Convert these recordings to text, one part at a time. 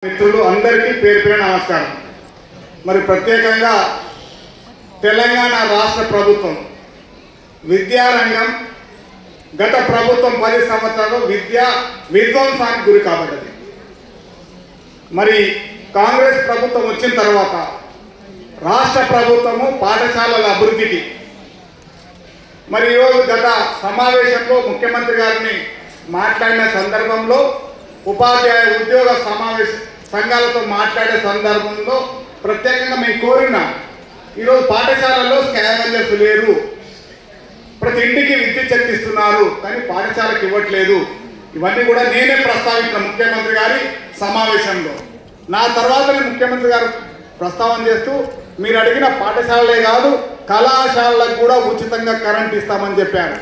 మిత్రులు అందరికీ పేరు పేరు నమస్కారం. మరి ప్రత్యేకంగా తెలంగాణ రాష్ట్ర ప్రభుత్వం విద్యారంగం గత ప్రభుత్వం 10 సంవత్సరాలు విద్యా విధ్వంసానికి గురి కాబడ్డది. మరి కాంగ్రెస్ ప్రభుత్వం వచ్చిన తర్వాత రాష్ట్ర ప్రభుత్వము పాఠశాలల అభివృద్ధికి మరి ఈరోజు గత సమావేశంలో ముఖ్యమంత్రి గారిని మాట్లాడిన సందర్భంలో ఉపాధ్యాయ ఉద్యోగ సమావేశ సంఘాలతో మాట్లాడే సందర్భంలో ప్రత్యేకంగా మేము కోరిన ఈరోజు పాఠశాలల్లో స్కావెంజర్స్ లేరు, ప్రతి ఇంటికి విద్యుత్ చెల్లిస్తున్నారు కానీ పాఠశాలకు ఇవ్వట్లేదు. ఇవన్నీ కూడా నేనే ప్రస్తావించిన ముఖ్యమంత్రి గారి సమావేశంలో. నా తర్వాతనే ముఖ్యమంత్రి గారు ప్రస్తావన చేస్తూ మీరు అడిగిన పాఠశాలలే కాదు కళాశాలలకు కూడా ఉచితంగా కరెంట్ ఇస్తామని చెప్పారు.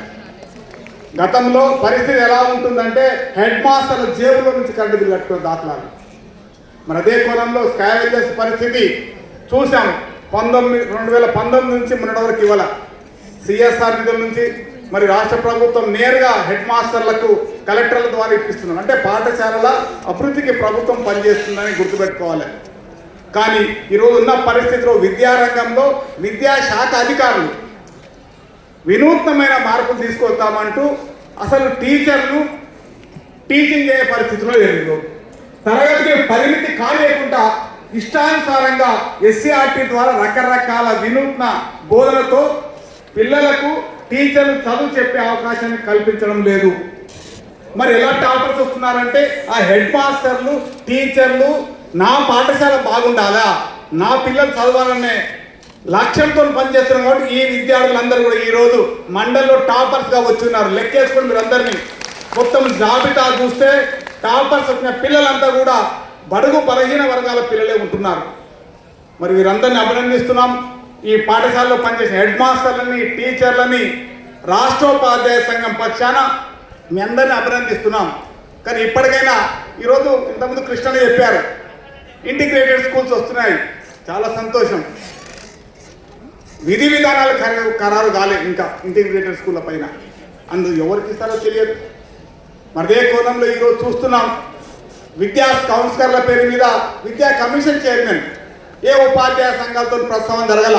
గతంలో పరిస్థితి ఎలా ఉంటుందంటే హెడ్ మాస్టర్ల జేబులో నుంచి కరెంటు బిల్లు కట్టుకునే దాఖలాలు. మరి అదే కోణంలో స్కావెంజర్స్ పరిస్థితి చూసాం. 2019 నుంచి మొన్నటి వరకు ఇవ్వాల సిఎస్ఆర్ నిధుల నుంచి మరి రాష్ట్ర ప్రభుత్వం నేరుగా హెడ్ మాస్టర్లకు కలెక్టర్ల ద్వారా ఇప్పిస్తున్నారు. అంటే పాఠశాలల అభివృద్ధికి ప్రభుత్వం పనిచేస్తుందని గుర్తుపెట్టుకోవాలి. కానీ ఈరోజు ఉన్న పరిస్థితిలో విద్యారంగంలో విద్యాశాఖ అధికారులు వినూత్నమైన మార్పులు తీసుకొస్తామంటూ అసలు టీచర్లు టీచింగ్ చేసే పరిస్థితిలో లేదు. తరగతికి పరిమితి కాలేకుండా ఇష్టానుసారంగా ఎస్సీఆర్టీ ద్వారా రకరకాల వినూత్న బోధనతో పిల్లలకు టీచర్లు చదువు చెప్పే అవకాశాన్ని కల్పించడం లేదు. మరి ఎలా టాపర్స్ వస్తున్నారంటే ఆ హెడ్ మాస్టర్లు టీచర్లు నా పాఠశాల బాగుండాలా, నా పిల్లలు చదవాలనే లక్ష్యంతో పనిచేస్తున్నారు. కాబట్టి ఈ విద్యార్థులందరూ కూడా ఈరోజు మండల్లో టాపర్స్గా వచ్చున్నారు. లెక్కేసుకుని మీరు అందరినీ మొత్తం జాబితా చూస్తే టాపర్స్ వచ్చిన పిల్లలంతా కూడా బడుగు బలహీన వర్గాల పిల్లలే ఉంటున్నారు. మరి వీరందరినీ అభినందిస్తున్నాం. ఈ పాఠశాలలో పనిచేసే హెడ్ మాస్టర్లని టీచర్లని రాష్ట్రోపాధ్యాయ సంఘం పక్షాన మీ అందరినీ అభినందిస్తున్నాం. కానీ ఇప్పటికైనా ఈరోజు ఇంతకుముందు కృష్ణని చెప్పారు ఇంటిగ్రేటెడ్ స్కూల్స్ వస్తున్నాయి, చాలా సంతోషం. విధి విధానాలు ఖరారు కాలేదు ఇంకా ఇంటిగ్రేటెడ్ స్కూళ్ళ పైన, అందుకు ఎవరికి ఇస్తారో తెలియదు. మరే కోణంలో ఈరోజు చూస్తున్నాం విద్యా కౌన్సిలర్ల పేరు మీద విద్యా కమిషన్ చైర్మన్ ఏ ఉపాధ్యాయ సంఘాలతో ప్రస్తావన జరగల.